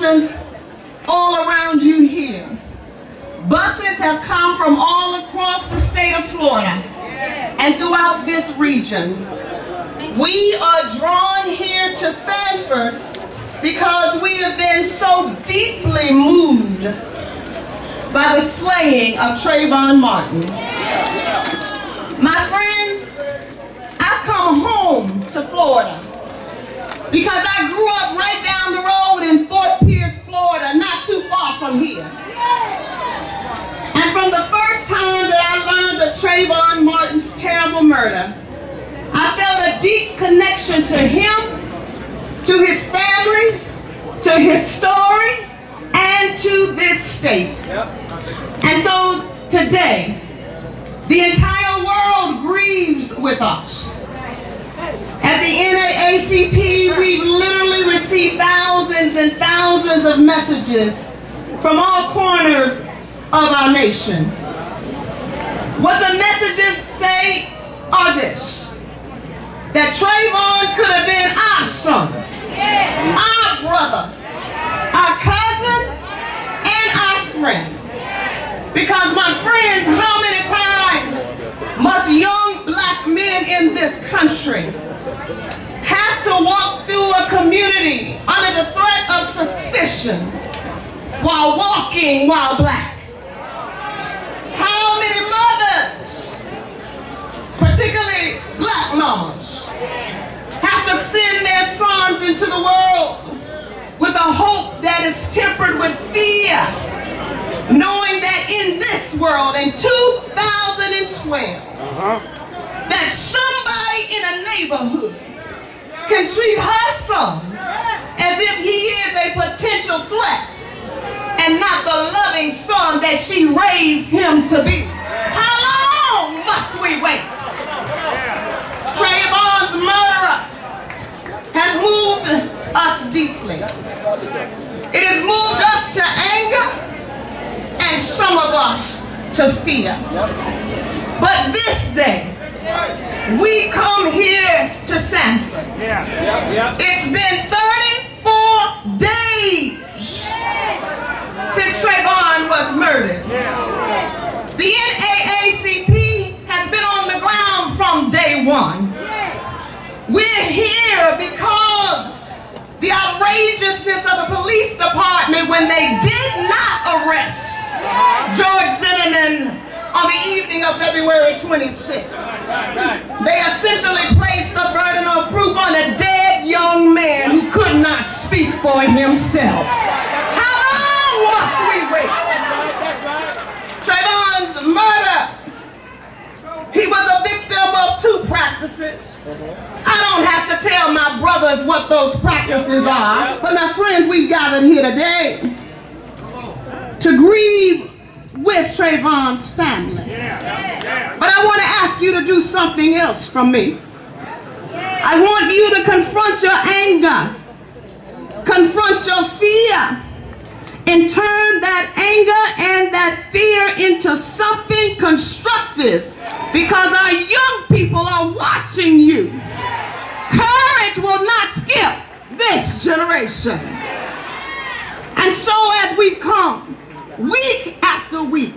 thousands all around you here. Buses have come from all across the state of Florida and throughout this region. We are drawn here to Sanford because we have been so deeply moved by the slaying of Trayvon Martin. My friends, I've come home to Florida because I grew up right down the road in Fort Pierce, Florida, not too far from here. And from the first time that I learned of Trayvon Martin's terrible murder, I felt a deep connection to him, to his family, to his story, and to this state. And so today, the entire world grieves with us. At the NAACP, we've literally received thousands and thousands of messages from all corners of our nation. What the messages say are this: that Trayvon could have been our son, our brother, our cousin, and our friend. Because, my friends, how many times must young black men in this country have to walk through a community under the threat of suspicion while walking while black? How many mothers, particularly black mamas, have to send their sons into the world with a hope that is tempered with fear, knowing that in this world, in 2012, that somebody in a neighborhood can treat her son as if he is a potential threat and not the loving son that she raised him to be? How long must we wait? Trayvon's murderer has moved us deeply. It has moved us to anger and some of us to fear. But this day, we come here to Sanford. It's been 34 days since Trayvon was murdered. The NAACP has been on the ground from day one. We're here because the outrageousness of the police department when they did not arrest George Zimmerman on the evening of February 26th. They essentially placed the burden of proof on a dead young man who could not speak for himself. How long must we wait? Trayvon's murder, he was a victim of two practices. I don't have to tell my brothers what those practices are, but my friends, we've gathered here today to grieve with Trayvon's family. But I want to ask you to do something else from me. I want you to confront your anger, confront your fear, and turn that anger and that fear into something constructive, because our young people are watching you. Courage will not skip this generation. And so as we come, week after week,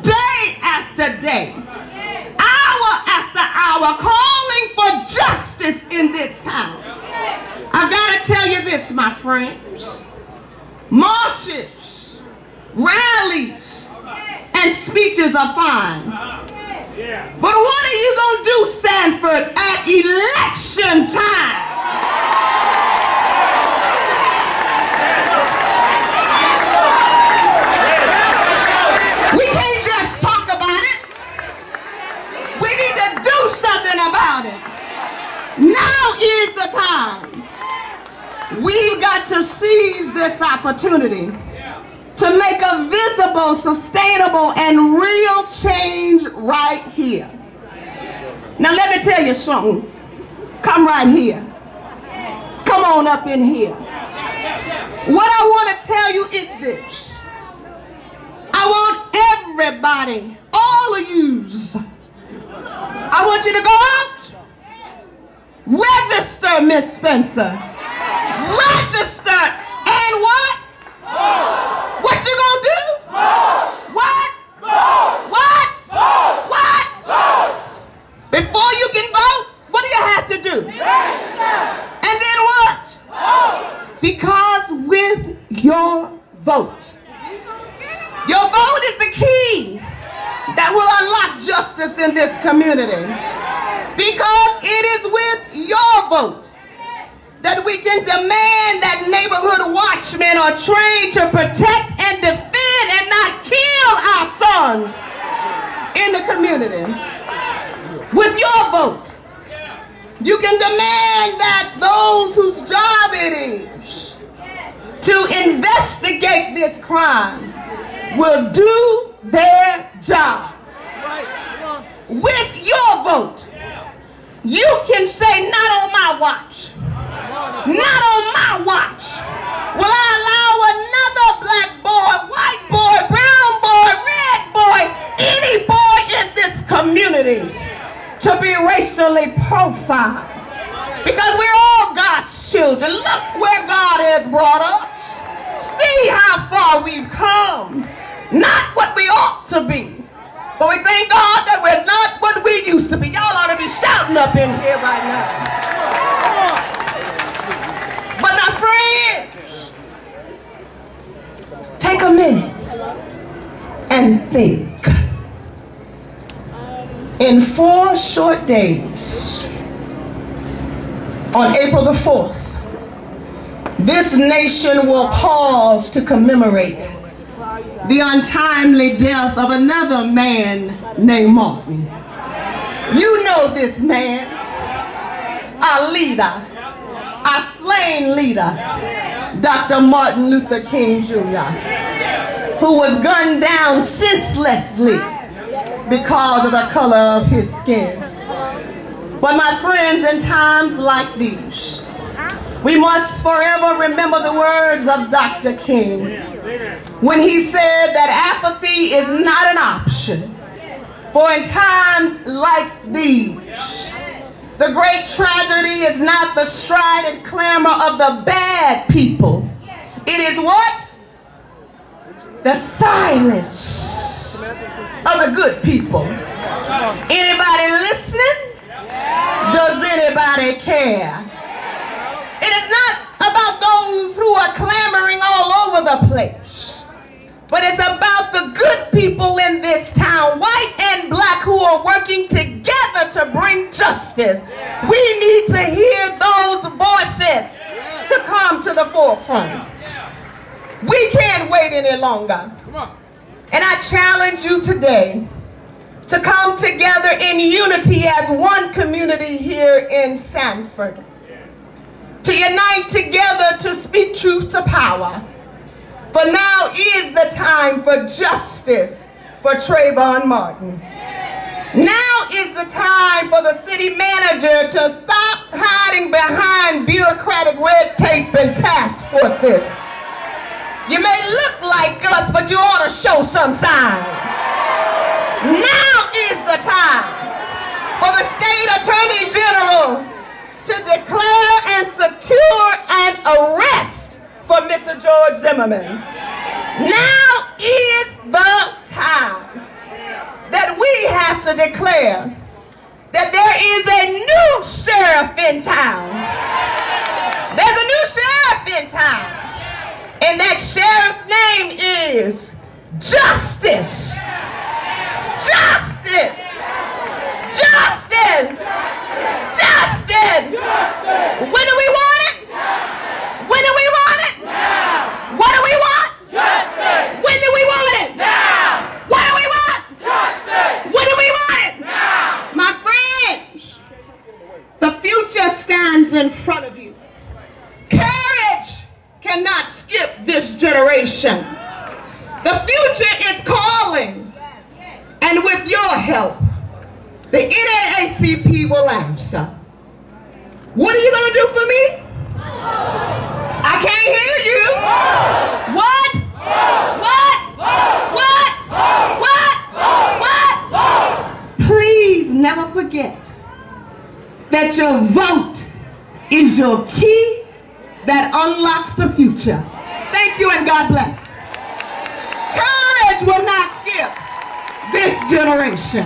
day after day, hour after hour, calling for justice in this town, I've got to tell you this, my friends. Marches, rallies, and speeches are fine. But what are you going to do, Sanford, at election time? We can't just talk about it. We need to do something about it. Now is the time. We've got to seize this opportunity to make a visible, sustainable, and real change right here. Now let me tell you something. Come right here. Come on up in here. What I want to tell you is this. I want everybody, all of yous, I want you to go out, register, Miss Spencer. Register, and what Because with your vote is the key that will unlock justice in this community. Because it is with your vote that we can demand that neighborhood watchmen are trained to protect and defend and not kill our sons in the community. With your vote, you can demand that those whose job it is to investigate this crime will do their job. With your vote, you can say, not on my watch. Not on my watch will I allow another black boy, white boy, brown boy, red boy, any boy in this community to be racially profiled. Because we're all God's children. Look where God has brought us. See how far we've come. Not what we ought to be. But we thank God that we're not what we used to be. Y'all ought to be shouting up in here right now. But my friends, take a minute and think. In 4 short days, on April the 4th, this nation will pause to commemorate the untimely death of another man named Martin. You know this man, our leader, our slain leader, Dr. Martin Luther King Jr., who was gunned down senselessly because of the color of his skin. But my friends, in times like these, we must forever remember the words of Dr. King when he said that apathy is not an option. For in times like these, the great tragedy is not the stride and clamor of the bad people. It is what? The silence of the good people. Anybody listening? Does anybody care? It is not about those who are clamoring all over the place, but it's about the good people in this town, white and black, who are working together to bring justice. We need to hear those voices to come to the forefront. We can't wait any longer. And I challenge you today to come together in unity as one community here in Sanford. To unite together to speak truth to power. For now is the time for justice for Trayvon Martin. Now is the time for the city manager to stop hiding behind bureaucratic red tape and task forces. You may look like us, but you ought to show some sign. Now is the time for the state attorney general to declare and secure an arrest for Mr. George Zimmerman. Now is the time that we have to declare that there is a new sheriff in town. There's a new sheriff in town. And that sheriff's name is Justice. Justice. Justice. Justice. When do we want it? When do we want it? Now. What do we want? Justice. When do we want it? Now. What do we want? Justice. When do we want it? Now. My friends, the future stands in front of you. Courage cannot skip this generation. The future is calling. And with your help, the NAACP will answer. What are you going to do for me? I can't hear you. What? What? Please never forget that your vote is your key that unlocks the future. Thank you and God bless. Courage will not skip this generation.